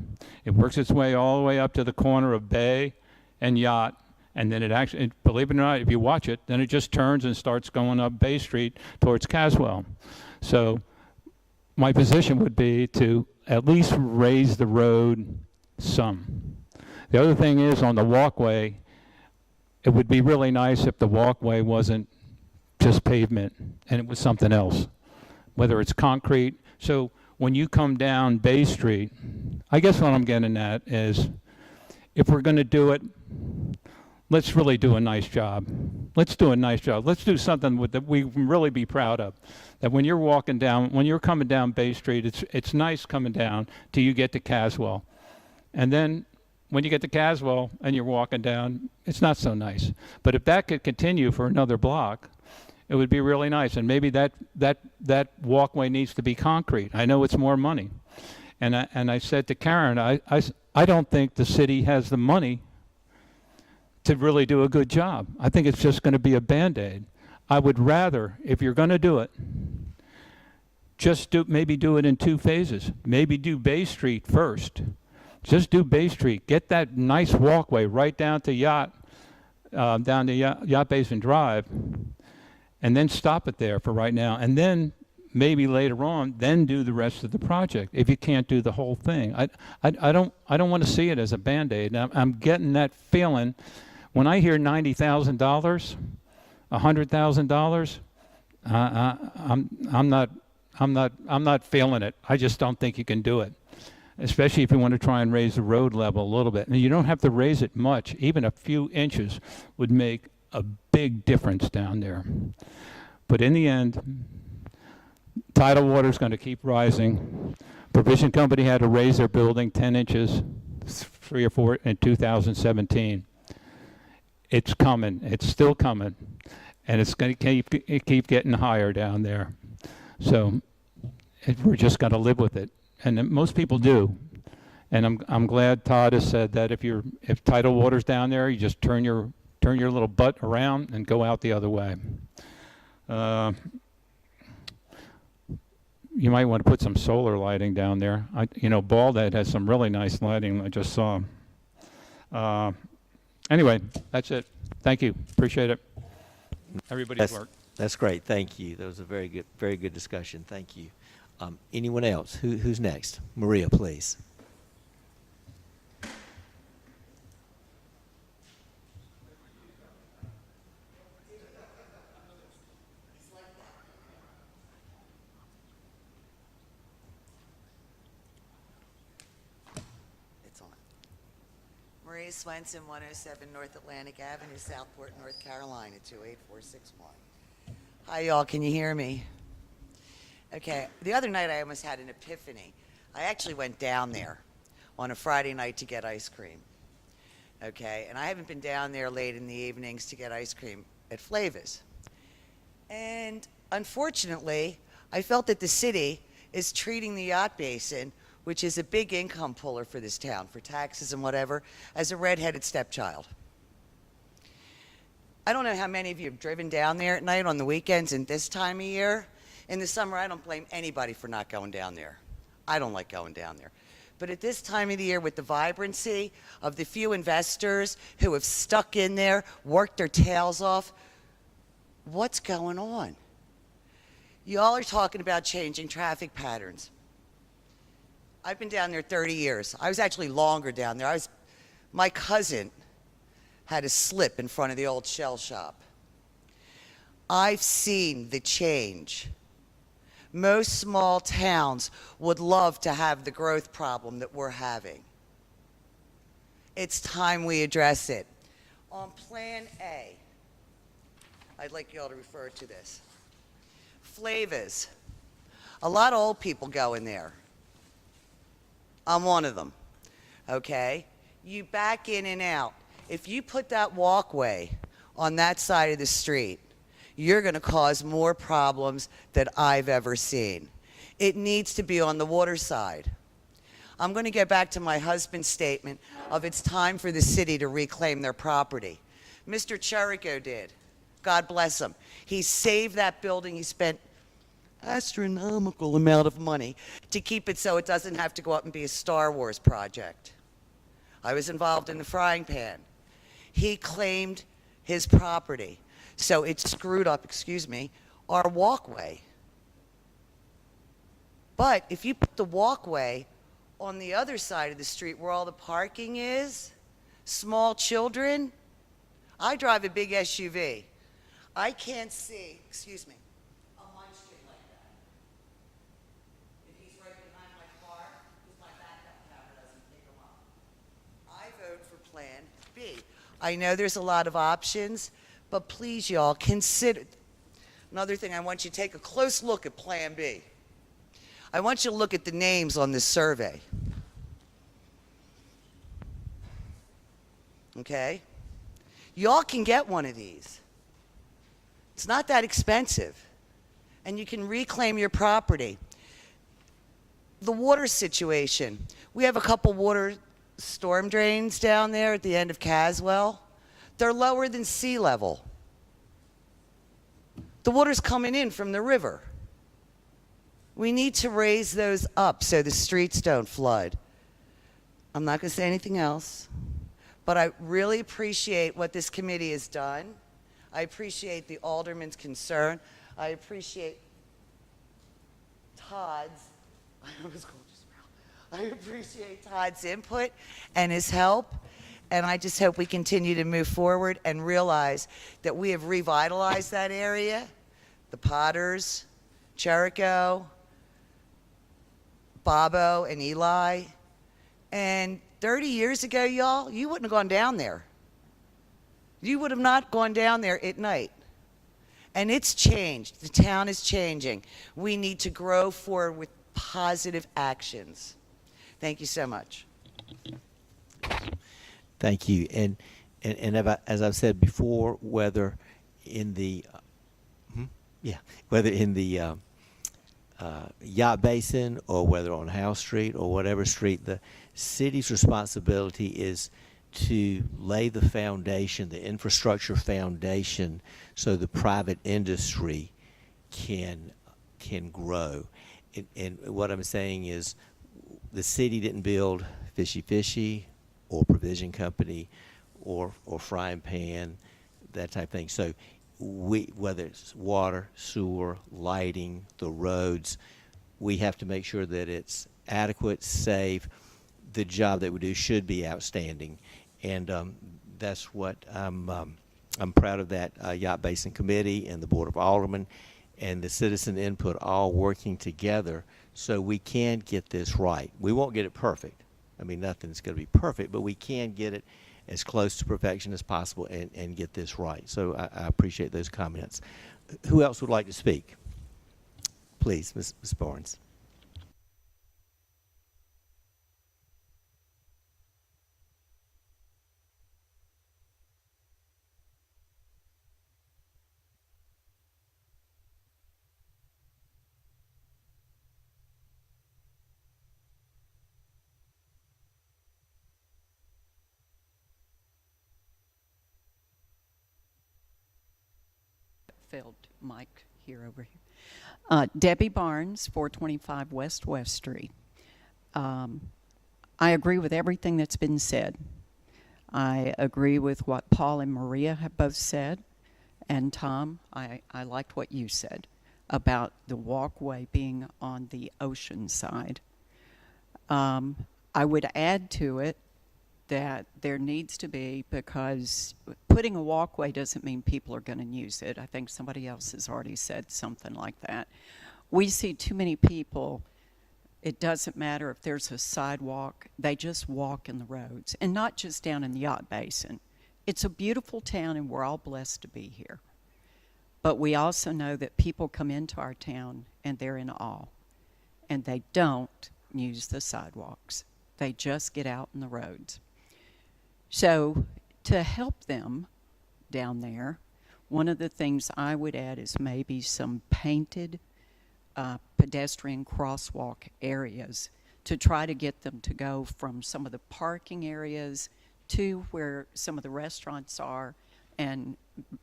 It works its way all the way up to the corner of Bay and Yacht, and then it actually, believe it or not, if you watch it, then it just turns and starts going up Bay Street towards Caswell. So my position would be to at least raise the road some. The other thing is, on the walkway, it would be really nice if the walkway wasn't just pavement and it was something else, whether it's concrete. So when you come down Bay Street, I guess what I'm getting at is, if we're going to do it, let's really do a nice job. Let's do a nice job. Let's do something that we can really be proud of. That when you're coming down Bay Street, it's nice coming down till you get to Caswell. And then when you get to Caswell and you're walking down, it's not so nice. But if that could continue for another block, it would be really nice. And maybe that walkway needs to be concrete. I know it's more money. And I said to Karen, I don't think the city has the money to really do a good job. I think it's just going to be a Band-Aid. I would rather, if you're going to do it, maybe do it in 2 phases. Maybe do Bay Street first. Just do Bay Street. Get that nice walkway right down to Yacht Basin Drive, and then stop it there for right now. And then maybe later on, then do the rest of the project. If you can't do the whole thing, I don't want to see it as a Band-Aid. I'm getting that feeling when I hear $90,000, $100,000. I'm not feeling it. I just don't think you can do it, especially if you want to try and raise the road level a little bit. And you don't have to raise it much. Even a few inches would make a big difference down there. But in the end, tidal water is going to keep rising. Provision Company had to raise their building 10 inches, 3 or 4 in 2017. It's coming. It's still coming. And it's going to keep getting higher down there. So we're just going to live with it. And most people do. And I'm glad Todd has said that if tidal water's down there, you just turn your little butt around and go out the other way. You might want to put some solar lighting down there. Baldhead has some really nice lighting I just saw. Anyway, that's it. Thank you. Appreciate it. Everybody's work. That's great. Thank you. That was a very good discussion. Thank you. Anyone else? Who's next? Maria, please. It's on. Maria Swenson, 107 North Atlantic Avenue, Southport, North Carolina, 28461. Hi, y'all. Can you hear me? Okay. The other night, I almost had an epiphany. I actually went down there on a Friday night to get ice cream. Okay. And I haven't been down there late in the evenings to get ice cream at Flava's. And unfortunately, I felt that the city is treating the Yacht Basin, which is a big income puller for this town, for taxes and whatever, as a redheaded stepchild. I don't know how many of you have driven down there at night on the weekends and this time of year. In the summer, I don't blame anybody for not going down there. I don't like going down there. But at this time of the year, with the vibrancy of the few investors who have stuck in there, worked their tails off, what's going on? Y'all are talking about changing traffic patterns. I've been down there 30 years. I was actually longer down there. My cousin had a slip in front of the old shell shop. I've seen the change. Most small towns would love to have the growth problem that we're having. It's time we address it. On Plan A, I'd like you all to refer to this. Flava's. A lot of old people go in there. I'm one of them. Okay? You back in and out. If you put that walkway on that side of the street, you're going to cause more problems than I've ever seen. It needs to be on the water side. I'm going to get back to my husband's statement of it's time for the city to reclaim their property. Mr. Cherico did. God bless him. He saved that building. He spent astronomical amount of money to keep it so it doesn't have to go up and be a Star Wars project. I was involved in the frying pan. He claimed his property. So it screwed up, our walkway. But if you put the walkway on the other side of the street where all the parking is, small children, I drive a big SUV. I can't see, a munchkin like that. If he's right behind my car, because my backup camera doesn't pick him up. I vote for Plan B. I know there's a lot of options, but please, y'all, consider. Another thing, I want you to take a close look at Plan B. I want you to look at the names on this survey. Okay? Y'all can get one of these. It's not that expensive. And you can reclaim your property. The water situation. We have a couple water storm drains down there at the end of Caswell. They're lower than sea level. The water's coming in from the river. We need to raise those up so the streets don't flood. I'm not going to say anything else, but I really appreciate what this committee has done. I appreciate the alderman's concern. I appreciate Todd's, I appreciate Todd's input and his help. And I just hope we continue to move forward and realize that we have revitalized that area, the Potters, Cherico, Bobo, and Eli. And 30 years ago, y'all, you wouldn't have gone down there. You would have not gone down there at night. And it's changed. The town is changing. We need to grow forward with positive actions. Thank you so much. Thank you. And as I've said before, whether in the Yacht Basin or whether on House Street or whatever street, the city's responsibility is to lay the foundation, the infrastructure foundation, so the private industry can grow. And what I'm saying is, the city didn't build Fishy Fishy or Provision Company or Frying Pan, that type of thing. So whether it's water, sewer, lighting, the roads, we have to make sure that it's adequate, safe. The job that we do should be outstanding, and that's what I'm proud of, that Yacht Basin Committee and the Board of Aldermen and the citizen input all working together so we can get this right. We won't get it perfect. I mean, nothing's going to be perfect, but we can get it as close to perfection as possible and get this right. So I appreciate those comments. Who else would like to speak? Please, Ms. Barnes. Failed mic here over here. Debbie Barnes, 425 West Street. I agree with everything that's been said. I agree with what Paul and Maria have both said. And Tom, I liked what you said about the walkway being on the ocean side. I would add to it that there needs to be, because putting a walkway doesn't mean people are going to use it. I think somebody else has already said something like that. We see too many people, it doesn't matter if there's a sidewalk, they just walk in the roads, and not just down in the Yacht Basin. It's a beautiful town and we're all blessed to be here. But we also know that people come into our town and they're in awe, and they don't use the sidewalks. They just get out in the roads. So to help them down there, one of the things I would add is maybe some painted pedestrian crosswalk areas to try to get them to go from some of the parking areas to where some of the restaurants are, and,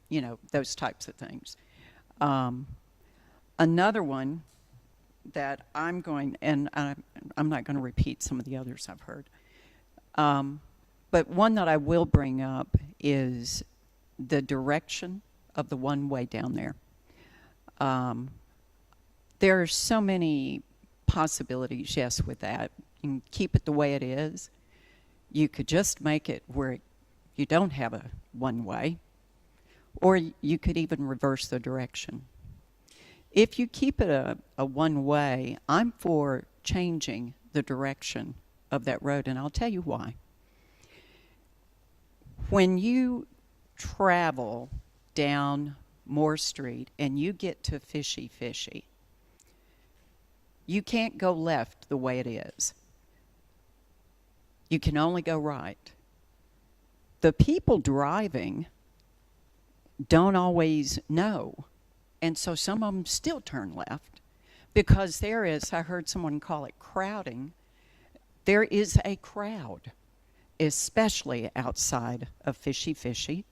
you know, those types of things. Another one that I'm going, and I'm not going to repeat some of the others I've heard, but one that I will bring up is the direction of the one-way down there. There are so many possibilities, yes, with that. You can keep it the way it is. You could just make it where you don't have a one-way, or you could even reverse the direction. If you keep it a one-way, I'm for changing the direction of that road, and I'll tell you why. When you travel down Moore Street and you get to Fishy Fishy, you can't go left the way it is. You can only go right. The people driving don't always know, and so some of them still turn left because there is, I heard someone call it crowding, there is a crowd, especially outside of Fishy Fishy.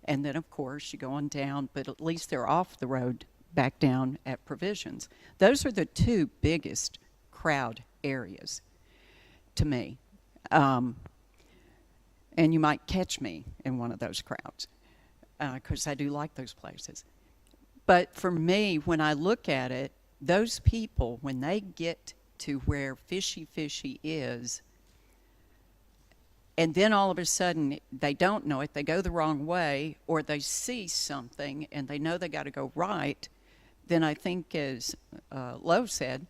And then, of course, you go on down, but at least they're off the road back down at Provisions. Those are the two biggest crowd areas to me. And you might catch me in one of those crowds because I do like those places. But for me, when I look at it, those people, when they get to where Fishy Fishy is, and then all of a sudden they don't know it, they go the wrong way, or they see something and they know they got to go right, then I think, as Lowe said,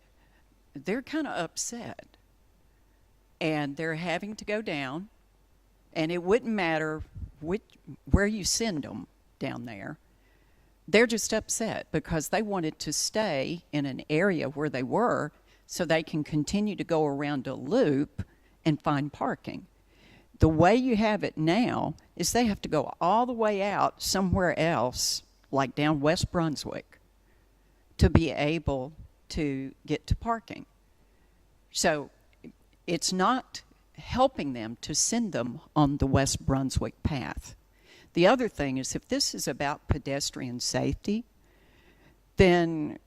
they're kind of upset. And they're having to go down, and it wouldn't matter where you send them down there. They're just upset because they wanted to stay in an area where they were so they can continue to go around a loop and find parking. The way you have it now is they have to go all the way out somewhere else, like down West Brunswick, to be able to get to parking. So it's not helping them to send them on the West Brunswick path. The other thing is, if this is about pedestrian safety, then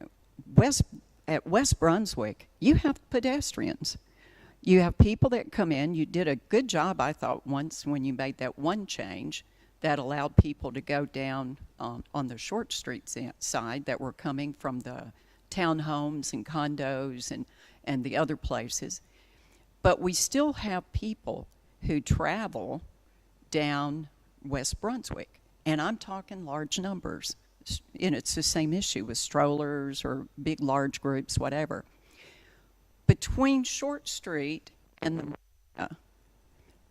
at West Brunswick, you have pedestrians. You have people that come in. You did a good job, I thought, once when you made that one change that allowed people to go down on the Short Street side that were coming from the townhomes and condos and the other places. But we still have people who travel down West Brunswick, and I'm talking large numbers. And it's the same issue with strollers or big, large groups, whatever. Between Short Street and the marina,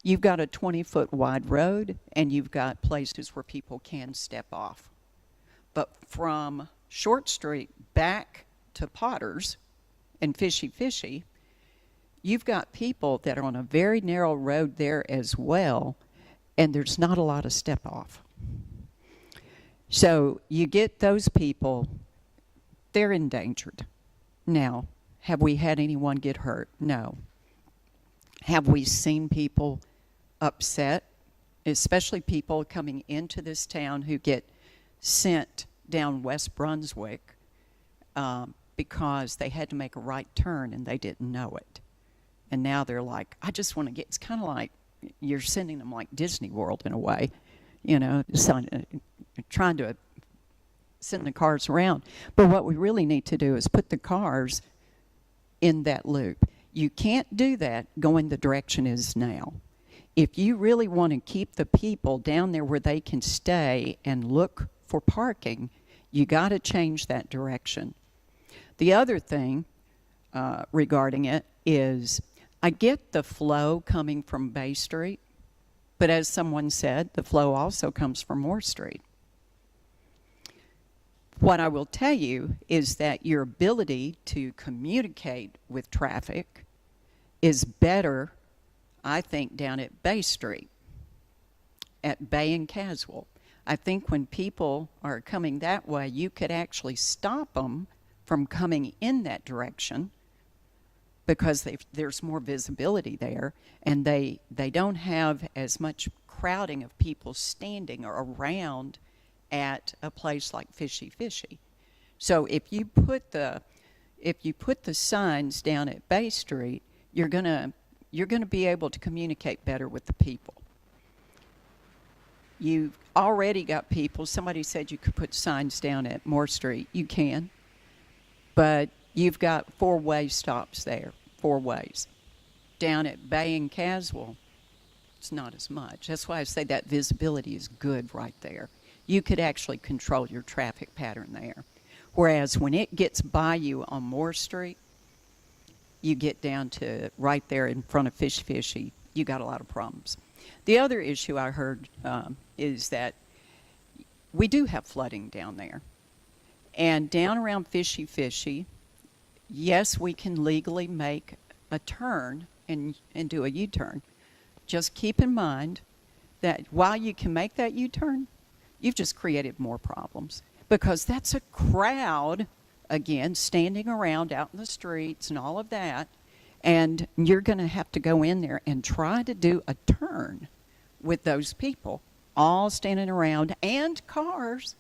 you've got a 20-foot wide road, and you've got places where people can step off. But from Short Street back to Potter's and Fishy Fishy, you've got people that are on a very narrow road there as well, and there's not a lot of step off. So you get those people, they're endangered. Now, have we had anyone get hurt? No. Have we seen people upset, especially people coming into this town who get sent down West Brunswick because they had to make a right turn and they didn't know it? And now they're like, I just want to get, it's kind of like you're sending them like Disney World in a way, you know, trying to send the cars around. But what we really need to do is put the cars in that loop. You can't do that going the direction it is now. If you really want to keep the people down there where they can stay and look for parking, you got to change that direction. The other thing regarding it is, I get the flow coming from Bay Street, but as someone said, the flow also comes from Moore Street. What I will tell you is that your ability to communicate with traffic is better, I think, down at Bay Street, at Bay and Caswell. I think when people are coming that way, you could actually stop them from coming in that direction because there's more visibility there, and they don't have as much crowding of people standing around at a place like Fishy Fishy. So if you put the signs down at Bay Street, you're gonna be able to communicate better with the people. You've already got people. Somebody said you could put signs down at Moore Street. You can, but you've got 4-way stops there, 4 ways. Down at Bay and Caswell, it's not as much. That's why I say that visibility is good right there. You could actually control your traffic pattern there. Whereas when it gets by you on Moore Street, you get down to right there in front of Fishy Fishy, you got a lot of problems. The other issue I heard is that we do have flooding down there. And down around Fishy Fishy, yes, we can legally make a turn and do a U-turn. Just keep in mind that while you can make that U-turn, you've just created more problems, because that's a crowd, again, standing around out in the streets and all of that, and you're going to have to go in there and try to do a turn with those people all standing around, and cars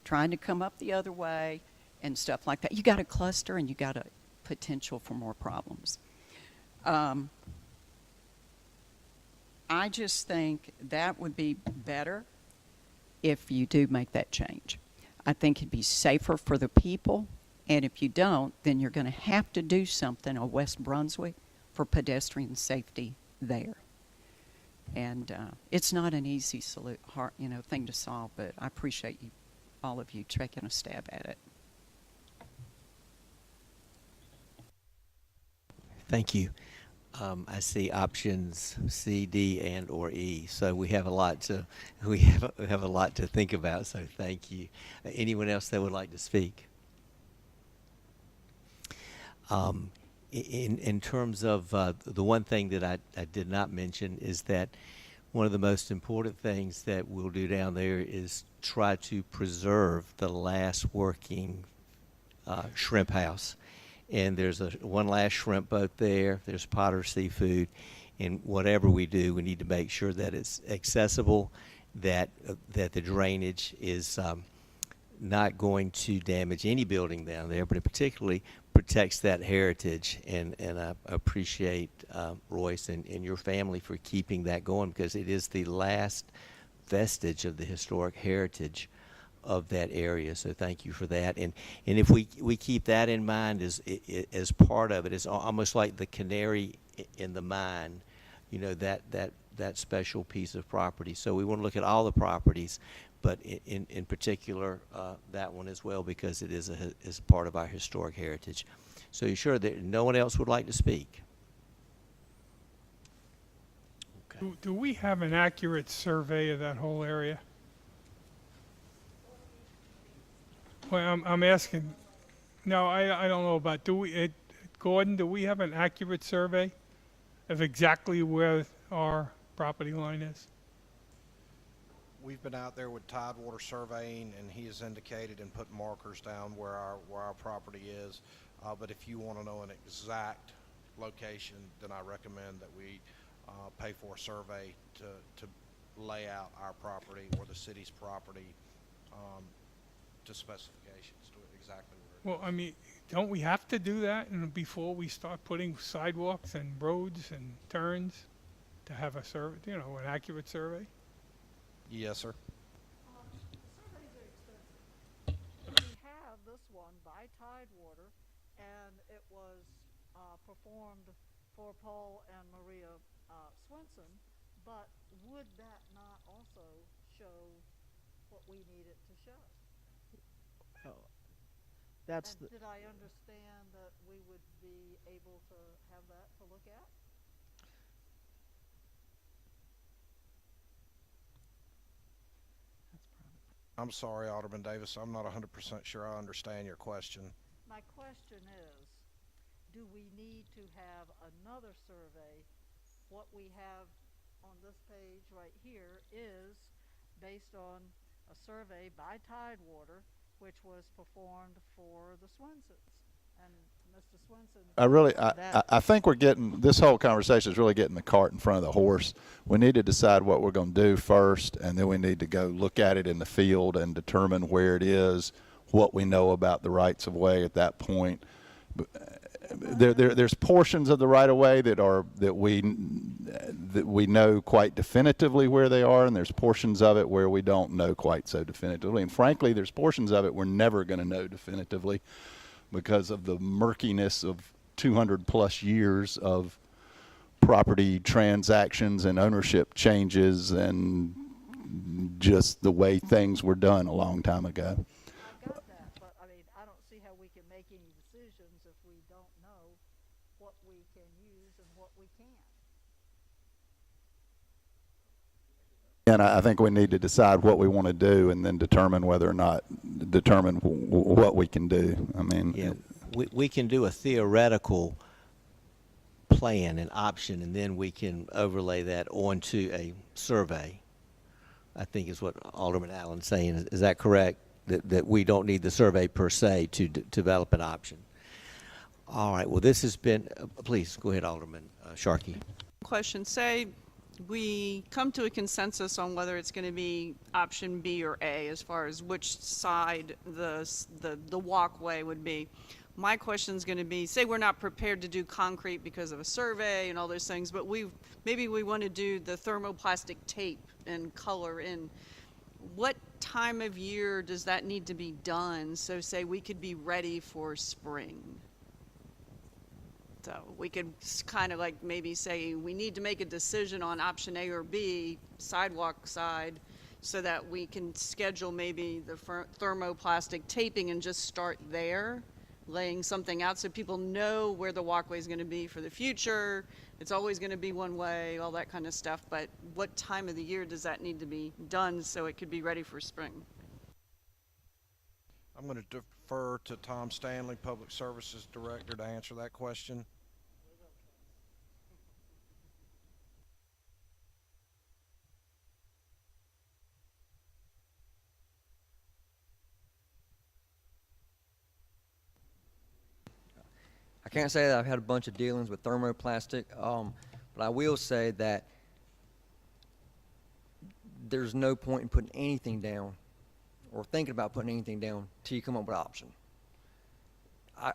trying to come up the other way and stuff like that. You got a cluster, and you got a potential for more problems. I just think that would be better if you do make that change. I think it'd be safer for the people, and if you don't, then you're going to have to do something on West Brunswick for pedestrian safety there. And it's not an easy thing to solve, but I appreciate you, all of you, taking a stab at it. Thank you. I see options C, D, and or E. So we have a lot to we have a lot to think about. So thank you. Anyone else that would like to speak? In terms of the one thing that I did not mention is that one of the most important things that we'll do down there is try to preserve the last working shrimp house. And there's one last shrimp boat there. There's Potter Seafood. And whatever we do, we need to make sure that it's accessible, that the drainage is not going to damage any building down there, but it particularly protects that heritage. And I appreciate Royce and your family for keeping that going, because it is the last vestige of the historic heritage of that area. So thank you for that. And if we keep that in mind as part of it, it's almost like the canary in the mine, you know, that special piece of property. So we want to look at all the properties, but in particular that one as well, because it is part of our historic heritage. So you sure that no one else would like to speak? Okay. Do we have an accurate survey of that whole area? Well, I'm asking. No, I don't know about. Gordon, do we have an accurate survey of exactly where our property line is? We've been out there with Tidewater surveying, and he has indicated and put markers down where our property is. But if you want to know an exact location, then I recommend that we pay for a survey to lay out our property or the city's property to specifications to exactly where it is. Well, I mean, don't we have to do that before we start putting sidewalks and roads and turns to have a survey, you know, an accurate survey? Yes, sir. Surveys are expensive. We have this one by Tidewater, and it was performed for Paul and Maria Swenson, but would that not also show what we need it to show? That's And did I understand that we would be able to have that to look at? I'm sorry, Alderman Davis. I'm not 100% sure I understand your question. My question is, do we need to have another survey? What we have on this page right here is based on a survey by Tidewater, which was performed for the Swensons. And Mr. Swenson. I think we're getting, this whole conversation is really getting the cart in front of the horse. We need to decide what we're going to do first, and then we need to go look at it in the field and determine where it is, what we know about the rights of way at that point. There's portions of the right of way that we know quite definitively where they are, and there's portions of it where we don't know quite so definitively. And frankly, there's portions of it we're never going to know definitively because of the murkiness of 200 plus years of property transactions and ownership changes and just the way things were done a long time ago. I got that, but I mean, I don't see how we can make any decisions if we don't know what we can use and what we can't. And I think we need to decide what we want to do and then determine whether or not, determine what we can do. I mean, Yeah, we can do a theoretical plan, an option, and then we can overlay that onto a survey, I think is what Alderman Allen's saying. Is that correct? That we don't need the survey per se to develop an option. All right, well, this has been, please, go ahead, Alderman Sharkey. Question, say we come to a consensus on whether it's going to be option B or A as far as which side the walkway would be. My question is going to be, say we're not prepared to do concrete because of a survey and all those things, but maybe we want to do the thermoplastic tape and color in. What time of year does that need to be done? So say we could be ready for spring. So we could kind of like maybe say we need to make a decision on option A or B, sidewalk side, so that we can schedule maybe the thermoplastic taping and just start there laying something out so people know where the walkway is going to be for the future. It's always going to be one way, all that kind of stuff. But what time of the year does that need to be done so it could be ready for spring? I'm going to defer to Tom Stanley, Public Services Director, to answer that question. I can't say that I've had a bunch of dealings with thermoplastic, but I will say that there's no point in putting anything down or thinking about putting anything down till you come up with an option.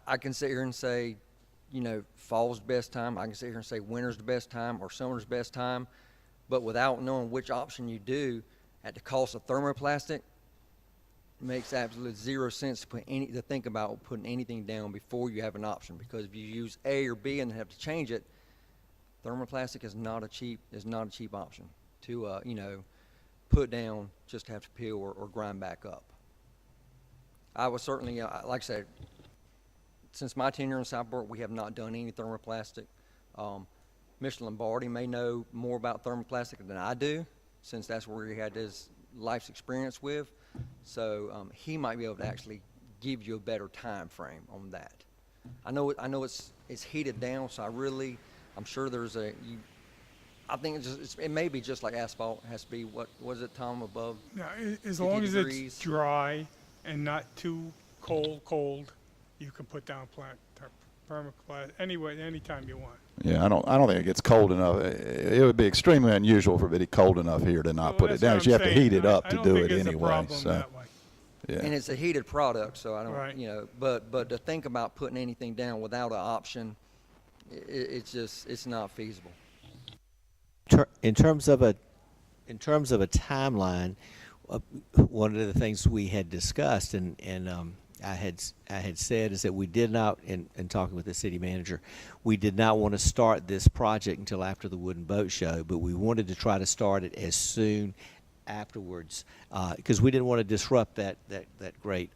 I can sit here and say, you know, fall's the best time. I can sit here and say winter's the best time or summer's the best time, but without knowing which option you do at the cost of thermoplastic, it makes absolutely zero sense to think about putting anything down before you have an option, because if you use A or B and have to change it, thermoplastic is not a cheap option to you know, put down just to have to peel or grind back up. I was certainly like I said, since my tenure in Southport, we have not done any thermoplastic. Mr. Lombardi may know more about thermoplastic than I do, since that's where he had his life's experience with. So he might be able to actually give you a better time frame on that. I know it's heated down, so I'm sure there's I think it may be just like asphalt. It has to be, what was it, Tom, above Now, as 50 long as degrees? it's dry and not too cold, you can put down permaplastic anyway, anytime you want. Yeah, I don't think it gets cold enough. It would be extremely unusual for it to be cold enough here to not Well, put it that's down. what You I'm have to saying. heat it up I to don't do think it it's a anyway. problem So, that way. yeah. And it's a heated product, so I don't, Right. you know, but to think about putting anything down without an option, it's not feasible. In terms of a timeline, one of the things we had discussed and I had said is that we did not, in talking with the city manager, we did not want to start this project until after the Wooden Boat Show, but we wanted to try to start it as soon afterwards, because we didn't want to disrupt that great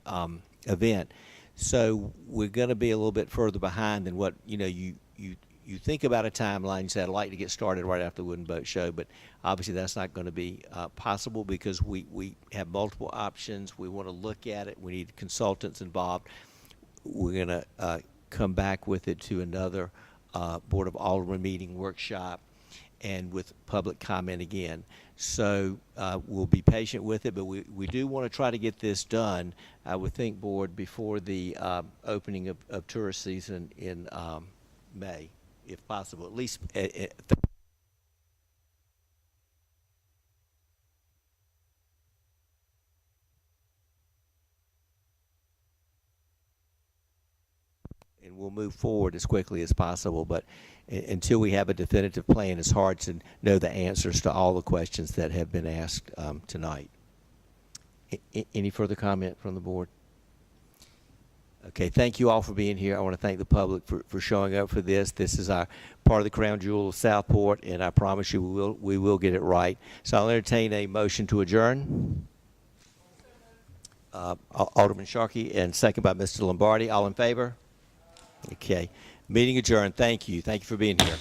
event. So we're going to be a little bit further behind than what you think about a timeline. You say, I'd like to get started right after the Wooden Boat Show, but obviously that's not going to be possible because we have multiple options. We want to look at it. We need consultants involved. We're going to come back with it to another Board of Aldermen meeting workshop and with public comment again. So we'll be patient with it, but we do want to try to get this done, I would think, Board, before the opening of tourist season in May, if possible, at least. And we'll move forward as quickly as possible, but until we have a definitive plan, it's hard to know the answers to all the questions that have been asked tonight. Any further comment from the board? Okay, thank you all for being here. I want to thank the public for showing up for this. This is our part of the crown jewel of Southport, and I promise you we will get it right. So I'll entertain a motion to adjourn. Alderman Sharkey, and second by Mr. Lombardi. All in favor? Okay. Meeting adjourned. Thank you. Thank you for being here.